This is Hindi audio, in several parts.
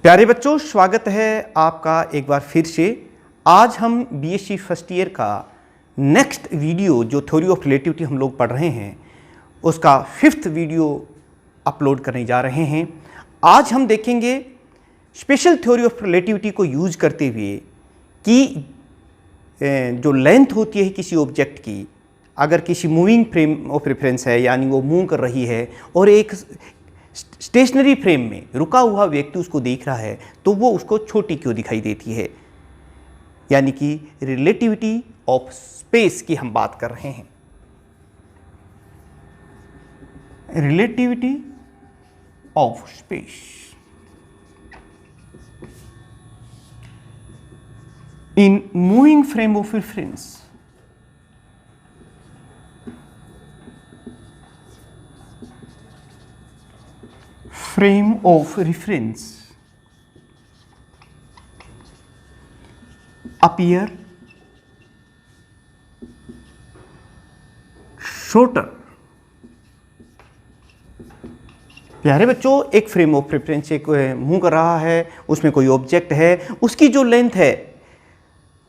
प्यारे बच्चों, स्वागत है आपका एक बार फिर से। आज हम B.Sc फर्स्ट ईयर का नेक्स्ट वीडियो जो थ्योरी ऑफ रिलेटिविटी हम लोग पढ़ रहे हैं उसका 5th वीडियो अपलोड करने जा रहे हैं। आज हम देखेंगे स्पेशल थ्योरी ऑफ रिलेटिविटी को यूज करते हुए कि जो लेंथ होती है किसी ऑब्जेक्ट की, अगर किसी मूविंग फ्रेम ऑफ रेफरेंस है यानी वो मूव कर रही है और एक स्टेशनरी फ्रेम में रुका हुआ व्यक्ति उसको देख रहा है तो वो उसको छोटी क्यों दिखाई देती है, यानी कि रिलेटिविटी ऑफ स्पेस की हम बात कर रहे हैं। Relativity of space in moving frame of reference frame of reference appear shorter। प्यारे बच्चों, एक फ्रेम ऑफ रेफरेंस एक मूव कर रहा है, उसमें कोई ऑब्जेक्ट है, उसकी जो लेंथ है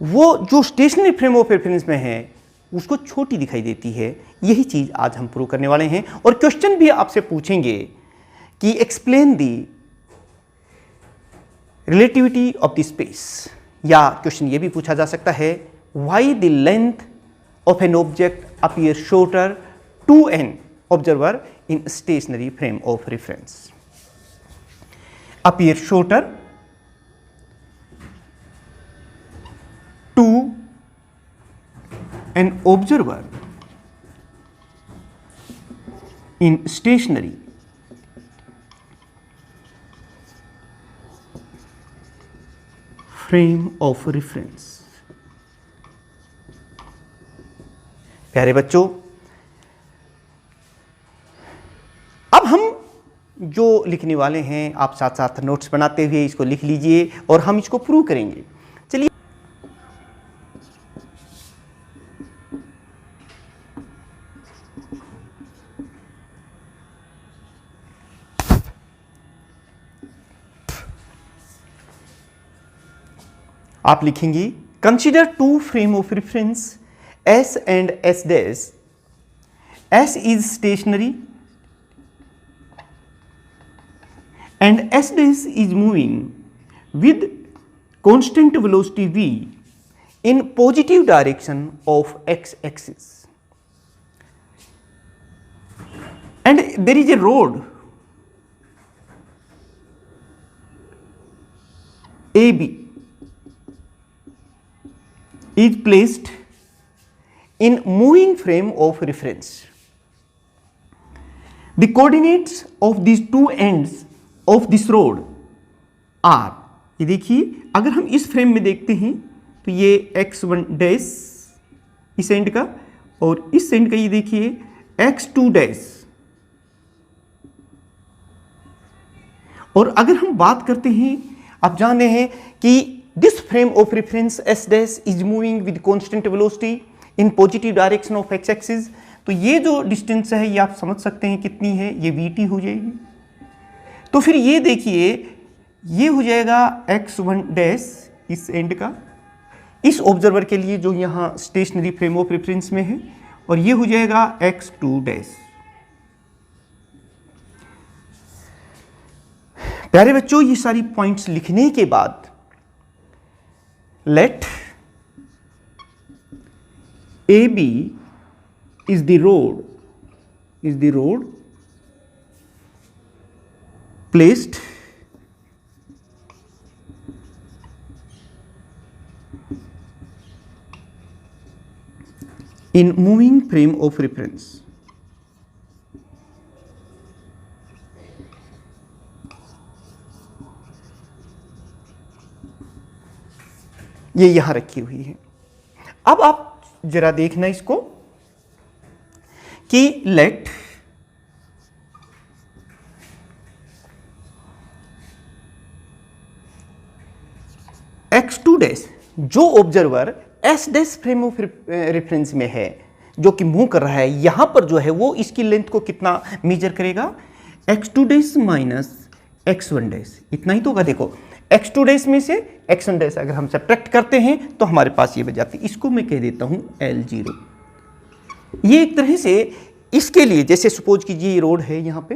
वो जो स्टेशनरी फ्रेम ऑफ रेफरेंस में है उसको छोटी दिखाई देती है। यही चीज आज हम प्रूव करने वाले हैं और क्वेश्चन भी आपसे पूछेंगे कि explain the relativity of the space, या क्वेश्चन ये भी पूछा जा सकता है why the length of an object appear shorter to an observer in stationery frame of reference. Appear shorter to an observer in stationery frame of reference. प्यारे बच्चों, अब हम जो लिखने वाले हैं आप साथ साथ नोट्स बनाते हुए इसको लिख लीजिए और हम इसको प्रूव करेंगे। चलिए आप लिखेंगी consider to frame of reference S and S dash। S is stationary and S dash is moving with constant velocity v in positive direction of x axis, and there is a rod AB is placed in moving frame of reference. The coordinates of these two ends of this rod are, ये देखिए अगर हम इस फ्रेम में देखते हैं तो ये x1 डैश इस एंड का और इस एंड का ये देखिए x2 डैश। और अगर हम बात करते हैं, आप जानते हैं कि this frame of reference S dash is moving with constant velocity in positive direction of x axis। तो ये जो डिस्टेंस है ये आप समझ सकते हैं कितनी है, ये vt हो जाएगी। तो फिर ये देखिए ये हो जाएगा x1 डैश इस एंड का इस ऑब्जर्वर के लिए जो यहाँ स्टेशनरी फ्रेम ऑफ रेफरेंस में है, और ये हो जाएगा x2 डैश। प्यारे बच्चों, ये सारी पॉइंट्स लिखने के बाद let AB is the rod placed in moving frame of reference। ये यहां रखी हुई है। अब आप जरा देखना इसको कि लेट x2 डैश जो observer S dash frame of reference में है जो कि मूव कर रहा है, यहां पर जो है वो इसकी लेंथ को कितना मेजर करेगा, x2 dash minus x1 dash, इतना ही तो होगा। देखो x2 डैश में से x1 डैश अगर हम सब्ट्रैक्ट करते हैं तो हमारे पास ये बच जाती है। इसको मैं कह देता हूं L0। ये एक तरह से इसके लिए, जैसे सपोज कीजिए ये रोड है यहाँ पे,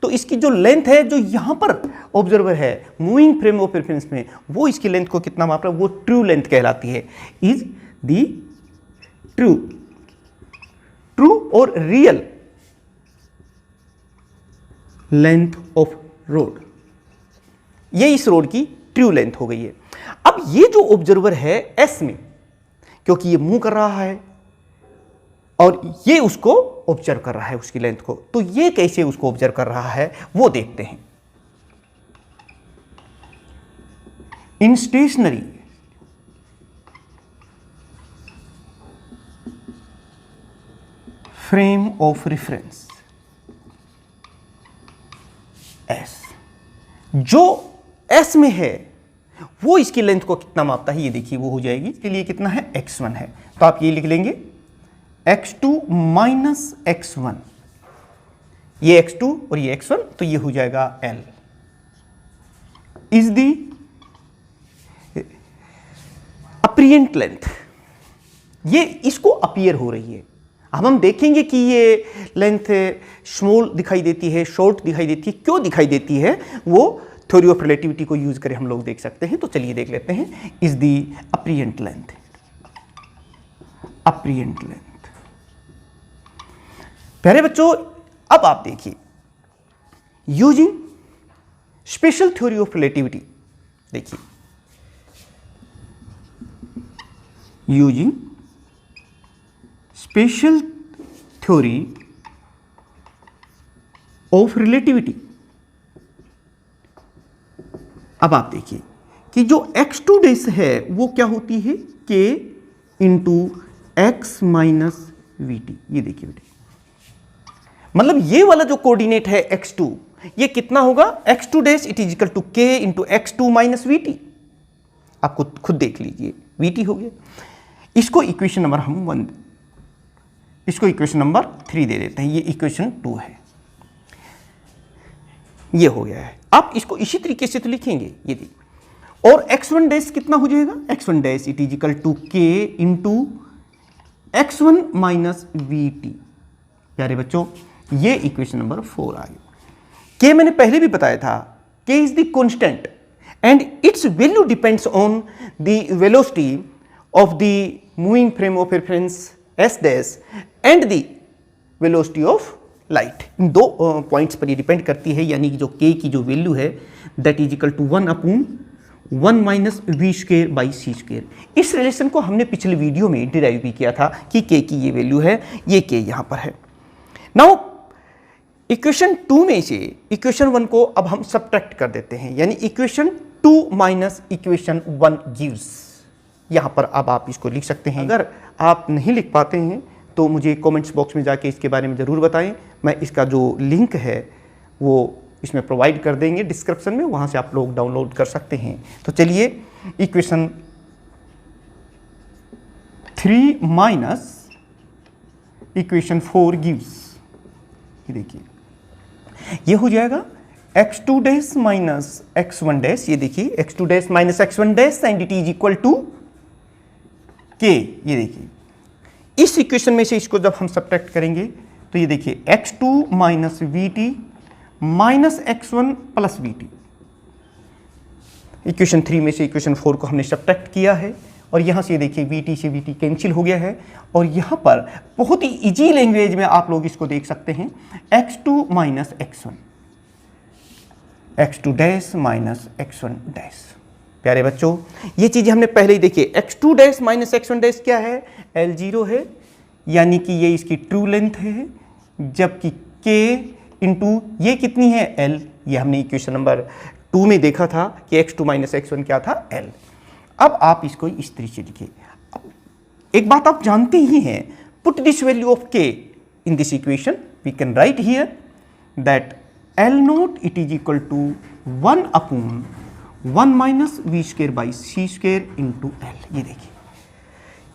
तो इसकी जो लेंथ है जो यहाँ पर ऑब्जर्वर है मूविंग फ्रेम ऑफ रेफरेंस में, वो इसकी लेंथ को कितना माप रहा है, वो ट्रू लेंथ कहलाती है। इज दी ट्रू और रियल लेंथ ऑफ रोड, ये इस रोड की ट्रू लेंथ हो गई है। अब ये जो ऑब्जर्वर है एस में, क्योंकि ये मूव कर रहा है और ये उसको ऑब्जर्व कर रहा है उसकी लेंथ को, तो ये कैसे उसको ऑब्जर्व कर रहा है वो देखते हैं। In stationery frame of reference S, जो एस में है वो इसकी लेंथ को कितना मापता है, ये देखिए वो हो जाएगी, इसके लिए कितना है x1 है, तो आप ये लिख लेंगे x2 माइनस x1, ये x2 और ये x1, तो ये हो जाएगा L is the apparent length. ये इसको अपीयर हो रही है। अब हम देखेंगे कि ये लेंथ स्मॉल दिखाई देती है, शॉर्ट दिखाई देती है, क्यों दिखाई देती है वो थ्योरी ऑफ रिलेटिविटी को यूज करके हम लोग देख सकते हैं। तो चलिए देख लेते हैं। Is the apparent length, apparent length. प्यारे बच्चों, अब आप देखिए, using special theory of relativity, देखिए using special theory of relativity. अब आप देखिए कि जो x2 डैश है वो क्या होती है, k into x minus v T. ये देखिए बेटे, मतलब ये वाला जो कोऑर्डिनेट है x2, ये कितना होगा, x2 dash it is equal to k into x2 minus v t. आपको खुद देख लीजिए, वी टी हो गया। इसको इक्वेशन नंबर हम 1, इसको इक्वेशन नंबर 3 दे देते हैं, ये इक्वेशन 2 है, ये हो गया है। आप इसको इसी तरीके से तो लिखेंगे, ये देखिए। और x1 डैश कितना हो जाएगा, x1 dash it is equal to k into x1 minus v t. प्यारे बच्चों, ये इक्वेशन नंबर 4 आ गई। k मैंने पहले भी बताया था, k is the constant and its value depends on the velocity of the moving frame of reference s dash and the velocity of light. इन दो पॉइंट्स पर ये डिपेंड करती है, यानी कि जो k की जो वैल्यू है that is equal to 1/1 minus v square by c square. इस रिलेशन को हमने पिछले वीडियो में डिराइव भी किया था कि k की ये वैल्यू है, ये k यहाँ पर है। नाउ इक्वेशन 2 में से इक्वेशन 1 को अब हम सब्ट्रैक्ट कर देते हैं, यानी इक्वेशन 2 माइनस इक्वेशन 1 गिव्स। यहाँ पर अब आप इसको लिख सकते हैं। अगर आप नहीं लिख पाते हैं तो मुझे कमेंट्स बॉक्स में जाके इसके बारे में ज़रूर बताएं। मैं इसका जो लिंक है वो इसमें प्रोवाइड कर देंगे डिस्क्रिप्शन में, वहाँ से आप लोग डाउनलोड कर सकते हैं। तो चलिए इक्वेशन 3 माइनस इक्वेशन 4 गिव्स, ये देखिए ये हो जाएगा x2 dash minus x1 dash. ये देखिए x2 dash minus x1 dash and it is equal to k। ये देखिए इस इक्वेशन में से इसको जब हम सब्ट्रैक्ट करेंगे तो ये देखिए x2 minus v T minus x1 plus we T. Equation 3 में से इक्वेशन 4 को हमने सब्ट्रैक्ट किया है और यहाँ से देखिए वी टी से वी टी कैंसिल हो गया है। और यहाँ पर बहुत ही इजी लैंग्वेज में आप लोग इसको देख सकते हैं, x2 minus x1, x2 dash minus x1 dash. प्यारे बच्चों, ये चीज़ें हमने पहले ही देखी। x2 dash minus x1 dash क्या है, L0 है, यानी कि ये इसकी ट्रू लेंथ है, जबकि k इंटू ये कितनी है L, ये हमने इक्वेशन नंबर 2 में देखा था कि x2 माइनस x1 क्या था, L। अब आप इसको इस तरीके से लिखिए। एक बात आप जानते ही हैं, put this value of k in this equation, we can write here that L0 it is equal to 1/1 minus v square by c square into L। ये देखिए,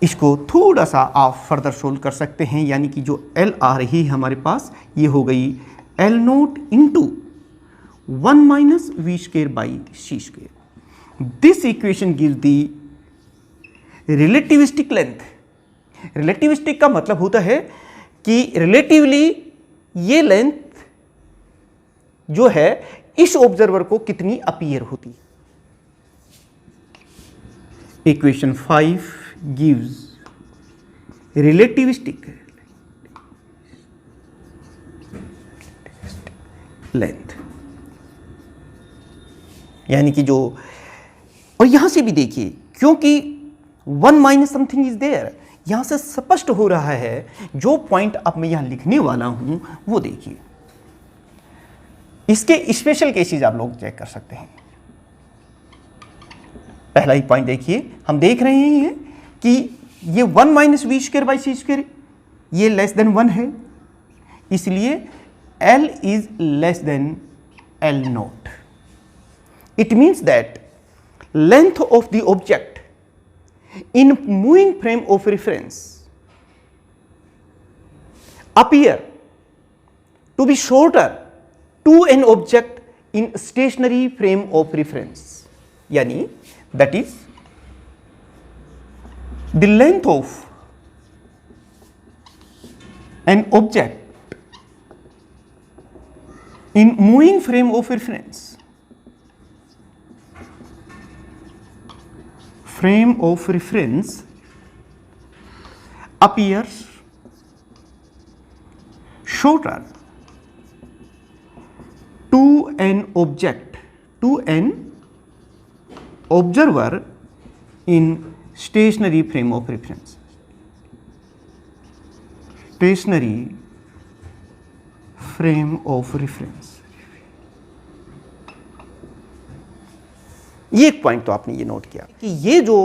इसको थोड़ा सा आप फर्दर सोल्व कर सकते हैं, यानी कि जो L आ रही है हमारे पास, ये हो गई L0 into 1 minus v square by c square. This equation gives the relativistic length. relativistic का मतलब होता है कि relatively ये लेंथ जो है इस ऑब्जर्वर को कितनी अपीयर होती. इक्वेशन 5 gives relativistic लेंथ, यानी कि जो, और यहां से भी देखिए क्योंकि 1 माइनस समथिंग इज देयर, यहां से स्पष्ट हो रहा है जो पॉइंट अब मैं यहां लिखने वाला हूं वो देखिए. इसके स्पेशल केसेस आप लोग चेक कर सकते हैं. पहला ही पॉइंट देखिए, हम देख रहे हैं कि ये 1 minus v square by c square ये लेस देन 1 है, इसलिए L is less than L naught. It means that length of the object in moving frame of reference appear to be shorter to an object in stationary frame of reference. Yani that is the length of an object in moving frame of reference, appears shorter to an object, to an observer in stationary frame of reference. Stationary frame of reference. ये एक पॉइंट तो आपने ये नोट किया कि ये जो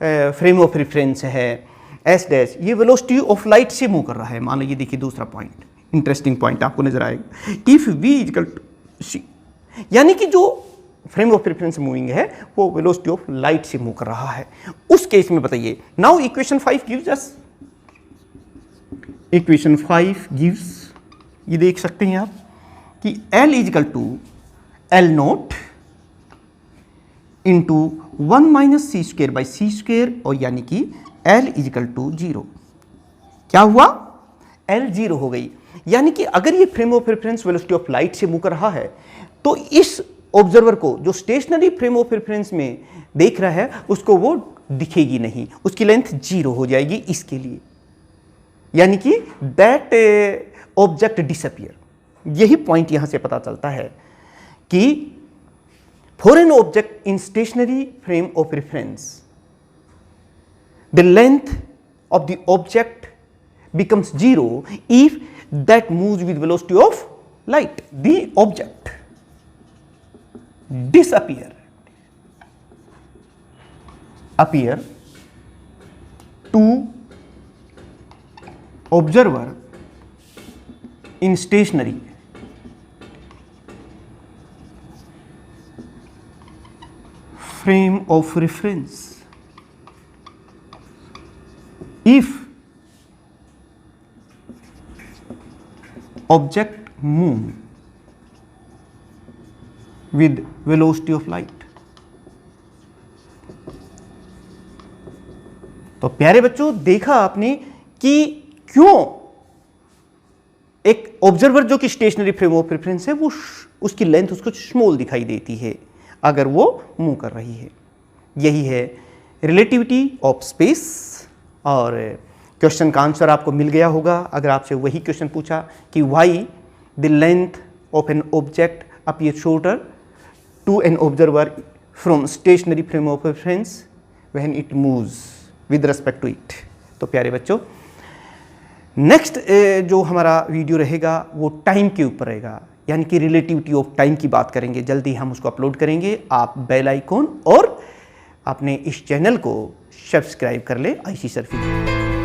फ्रेम ऑफ रेफरेंस है एस डैश, ये वेलोसिटी ऑफ लाइट से मूव कर रहा है. मान लो ये देखिए दूसरा पॉइंट, इंटरेस्टिंग पॉइंट आपको नजर आएगा. If v equal to c, यानी कि जो फ्रेम ऑफ रेफरेंस मूविंग है वो वेलोसिटी ऑफ लाइट से मूव कर रहा है. उस केस में बताइए. Now equation 5 gives us, equation 5 gives, ये देख सकते हैं आप कि L is equal to L naught into 1 minus c square by c square, और यानी कि L इज इक्वल टू 0. क्या हुआ? L 0 हो गई. यानी कि अगर ये frame of reference velocity of light से मूव कर रहा है तो इस ऑब्जर्वर को जो स्टेशनरी फ्रेम ऑफ रेफरेंस में देख रहा है उसको वो दिखेगी नहीं, उसकी लेंथ 0 हो जाएगी इसके लिए. यानी कि दैट ऑब्जेक्ट डिसअपियर. यही पॉइंट यहां से पता चलता है कि for an object in stationery frame of reference the length of the object becomes 0 if that moves with velocity of light. The object appear to observer in stationary frame of reference if object move with velocity of light. तो प्यारे बच्चों, देखा आपने कि क्यों एक ऑब्जर्वर जो कि स्टेशनरी फ्रेम ऑफ रेफरेंस है वो उसकी लेंथ उसको स्मॉल दिखाई देती है अगर वो मूव कर रही है. यही है रिलेटिविटी ऑफ स्पेस. और क्वेश्चन का आंसर आपको मिल गया होगा अगर आपसे वही क्वेश्चन पूछा कि why the length of an object appear shorter to an observer from stationary frame of reference when it moves with respect to it. तो प्यारे बच्चों, नेक्स्ट जो हमारा वीडियो रहेगा वो टाइम के ऊपर रहेगा, यानी कि रिलेटिविटी ऑफ टाइम की बात करेंगे. जल्दी हम उसको अपलोड करेंगे. आप बेल आइकॉन और अपने इस चैनल को सब्सक्राइब कर ले IC सर्फिंग.